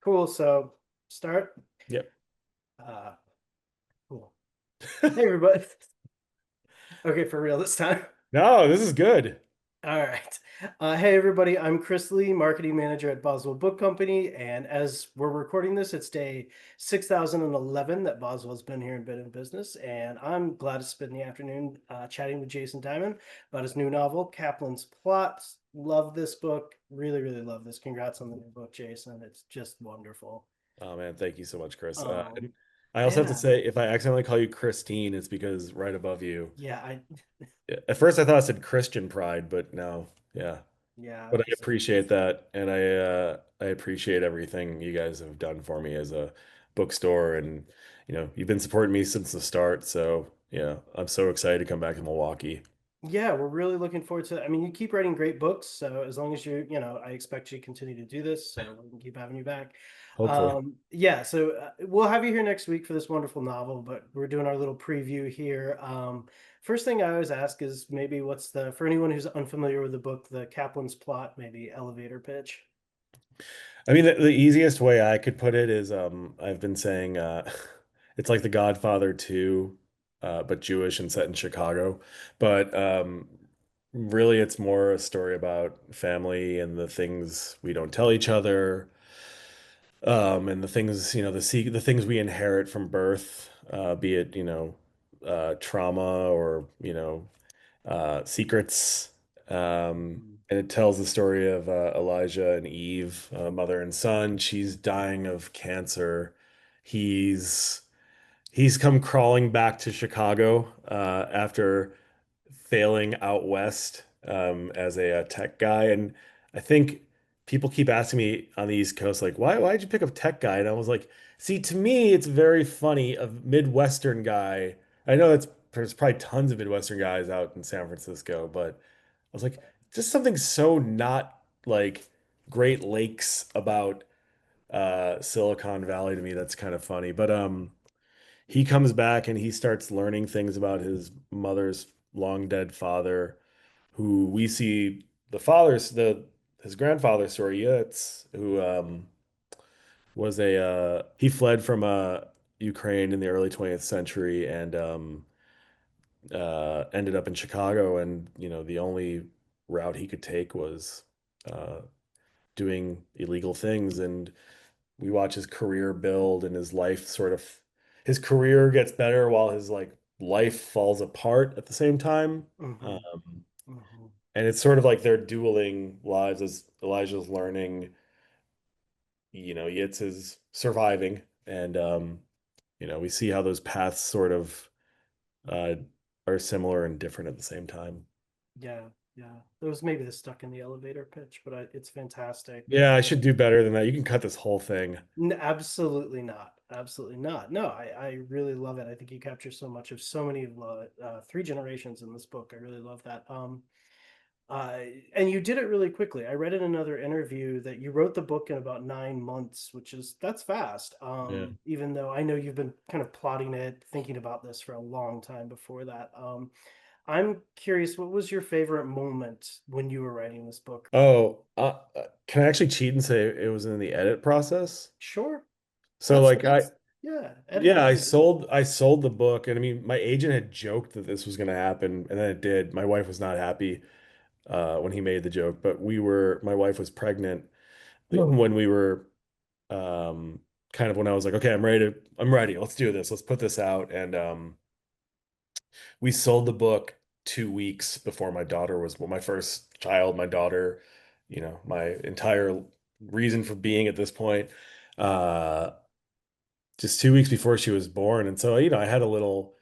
Cool. So start. Yep. Uh, cool. Hey everybody. Okay, for real this time. No, this is good. All right. Hey everybody. I'm Chris Lee, marketing manager at Boswell Book Company, and as we're recording this, it's day 6011 that Boswell's been here and been in business, and I'm glad to spend the afternoon chatting with Jason Diamond about his new novel, Kaplan's Plot. Love this book. Really, really love this. Congrats on the new book, Jason. It's just wonderful. Oh man, thank you so much, Chris. And Um, I also have to yeah. say, if I accidentally call you Christine, it's because right above you. Yeah, At first, I thought I said Christian Pride, but no, yeah. yeah, But I it's appreciate that, and I appreciate everything you guys have done for me as a bookstore, and you've been supporting me since the start. So yeah, I'm so excited to come back to Milwaukee. yeah, we're really looking forward to. I mean, you keep writing great books, so as long as I expect you to continue to do this, so we can keep having you back. Hopefully, Yeah, so we'll have you here next week for this wonderful novel, but we're doing our little preview here. First thing I always ask is maybe what's the for anyone who's unfamiliar with the book, the Kaplan's plot, maybe elevator pitch. I mean, the easiest way I could put it is I've been saying it's like The Godfather 2, but Jewish and set in Chicago. But really, it's more a story about family and the things we don't tell each other, and the things, the things we inherit from birth, be it, trauma or, secrets. Mhm. And it tells the story of Elijah and Eve, mother and son. She's dying of cancer. He's he's come crawling back to Chicago after failing out west as a tech guy. And I think people keep asking me on the East Coast, like, why'd you pick up tech guy? And I was like, see, to me, it's very funny. A Midwestern guy. I know there's probably tons of Midwestern guys out in San Francisco, but I was like, just something so not like Great Lakes about Silicon Valley to me. That's kind of funny. But he comes back and he starts learning things about his mother's long dead father, who we see the his grandfather's story, Yitz, who was a he fled from Ukraine in the early 20th century and ended up in Chicago, and the only route he could take was uh, doing illegal things. And we watch his career build and his life sort of his career gets better while his like life falls apart at the same time. Mhm. Um, Mhm. and it's sort of like they're dueling lives as Elijah's learning, Yitz is surviving. And we see how those paths sort of uh, are similar and different at the same time. Yeah, yeah. There was maybe the stuck in the elevator pitch, but it's fantastic. Yeah, I should do better than that. You can cut this whole thing. Absolutely not. Absolutely not. No, I really love it. I think you capture so much of so many of three generations in this book. I really love that. Uh, and you did it really quickly. I read in another interview that you wrote the book in about 9 months, which is that's fast. Yeah. Even though I know you've been kind of plotting it, thinking about this for a long time before that. I'm curious, what was your favorite moment when you were writing this book? Oh, can I actually cheat and say it was in the edit process? Sure. So like That's yeah, yeah, editing's easy. I sold the book, and I mean my agent had joked that this was going to happen, and then it did. My wife was not happy when he made the joke, but my wife was pregnant when we were kind of when I was like, okay, I'm ready. Let's do this. Let's put this out. And we sold the book 2 weeks before my daughter was, well, my first child, my daughter, my entire reason for being at this point. Uh, just 2 weeks before she was born. And so, I had a little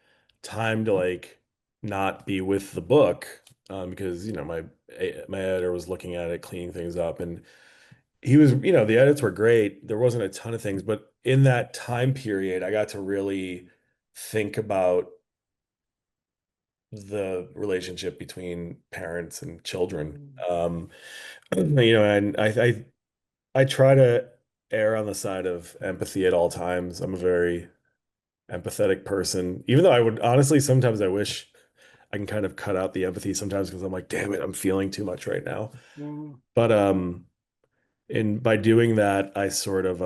time to like not be with the book because, my editor was looking at it, cleaning things up, and he was, the edits were great. There wasn't a ton of things, but in that time period, I got to really think about the relationship between parents and children. Mm, And I try to err on the side of empathy at all times. I'm a very empathetic person, even though I would honestly sometimes I wish I can kind of cut out the empathy sometimes because I'm like, damn it, I'm feeling too much right now. mm, But and by doing that, I sort of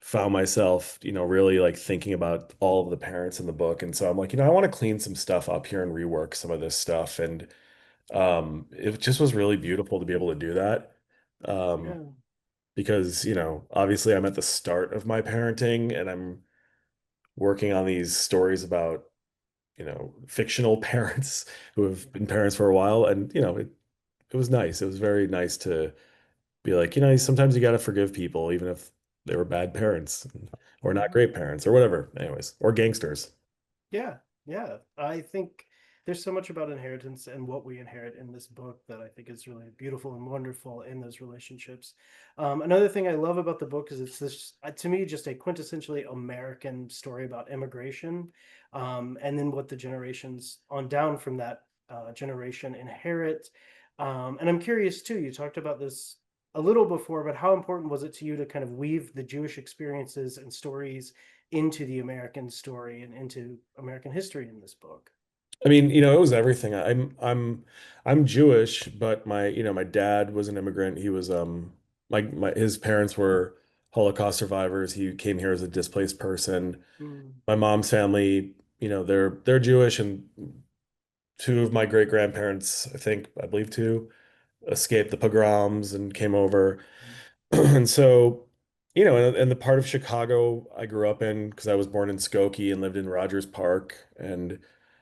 found myself, really like thinking about all of the parents in the book. And so I'm like, I want to clean some stuff up here and rework some of this stuff. And it just was really beautiful to be able to do that. Um, Yeah. because, obviously I'm at the start of my parenting and I'm working on these stories about, fictional parents who have been parents for a while. And, it was nice. It was very nice to be like, sometimes you got to forgive people, even if they were bad parents or not Mhm. great parents or whatever, anyways, or gangsters. Yeah, yeah. I think there's so much about inheritance and what we inherit in this book that I think is really beautiful and wonderful in those relationships. Another thing I love about the book is it's this, to me, just a quintessentially American story about immigration, and then what the generations on down from that generation inherit. And I'm curious too, you talked about this a little before, but how important was it to you to kind of weave the Jewish experiences and stories into the American story and into American history in this book? I mean, it was everything. I'm Jewish, but my dad was an immigrant. He was his parents were Holocaust survivors. He came here as a displaced person. Mm, My mom's family, they're Jewish, and two of my great grandparents, I believe two, escaped the pogroms and came over. And so, and the part of Chicago I grew up in, because I was born in Skokie and lived in Rogers Park and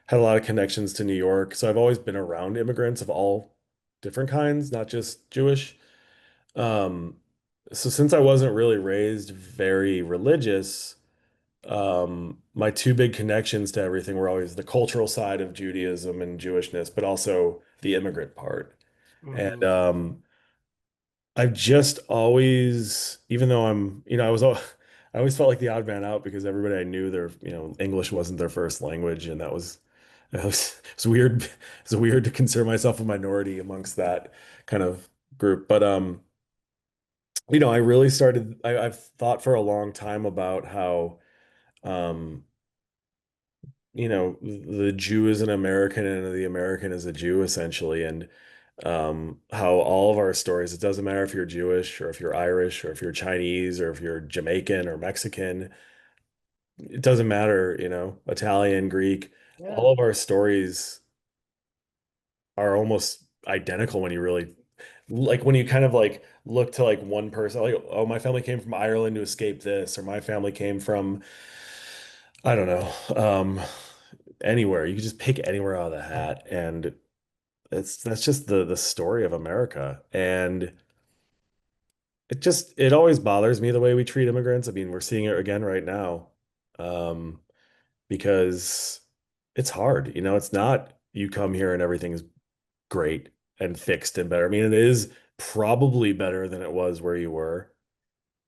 had a lot of connections to New York. So I've always been around immigrants of all different kinds, not just Jewish. Um, so since I wasn't really raised very religious, my two big connections to everything were always the cultural side of Judaism and Jewishness, but also the immigrant part. And hmm I've just always, even though I always felt like the odd man out because everybody I knew English wasn't their first language, and it's weird. It's weird to consider myself a minority amongst that kind of group. But I really I've thought for a long time about how um, the Jew is an American and the American is a Jew essentially, and how all of our stories, it doesn't matter if you're Jewish or if you're Irish or if you're Chinese or if you're Jamaican or Mexican, it doesn't matter, Italian, Greek, Yeah. all of our stories are almost identical when you really like when you kind of like look to like one person, like, oh, my family came from Ireland to escape this, or my family came from, I don't know, anywhere. You can just pick anywhere out of the hat, and that's just the story of America. And it always bothers me the way we treat immigrants. I mean, we're seeing it again right now. Um, because it's hard. It's not you come here and everything's great and fixed and better. I mean, it is probably better than it was where you were,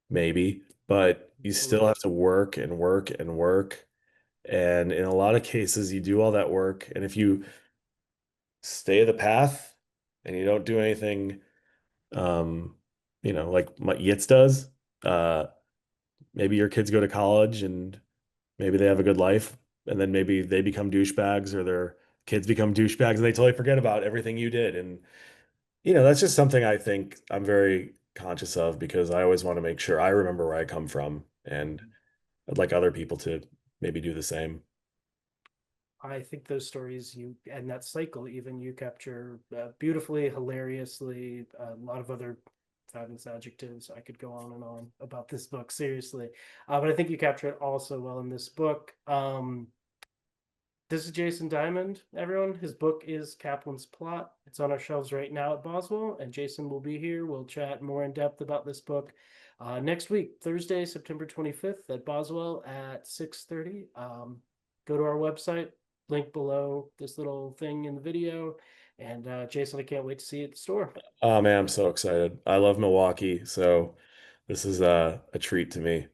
maybe, but you still Mm. have to work and work and work. And in a lot of cases, you do all that work. And if you stay the path and you don't do anything, um, like my Yitz does, uh, maybe your kids go to college and maybe they have a good life, and then maybe they become douchebags or their kids become douchebags and they totally forget about everything you did. And, that's just something I think I'm very conscious of because I always want to make sure I remember where I come from. And I'd like other people to maybe do the same. I think those stories you and that cycle even you capture beautifully, hilariously, a lot of other fabulous adjectives. I could go on and on about this book, seriously. But I think you capture it also well in this book. This is Jason Diamond, everyone. His book is Kaplan's Plot. It's on our shelves right now at Boswell, and Jason will be here. We'll chat more in depth about this book next week, Thursday, September 25th at Boswell at 6:30. Go to our website, link below this little thing in the video. And Jason, I can't wait to see you at the store. Oh man, I'm so excited. I love Milwaukee, so this is a treat to me.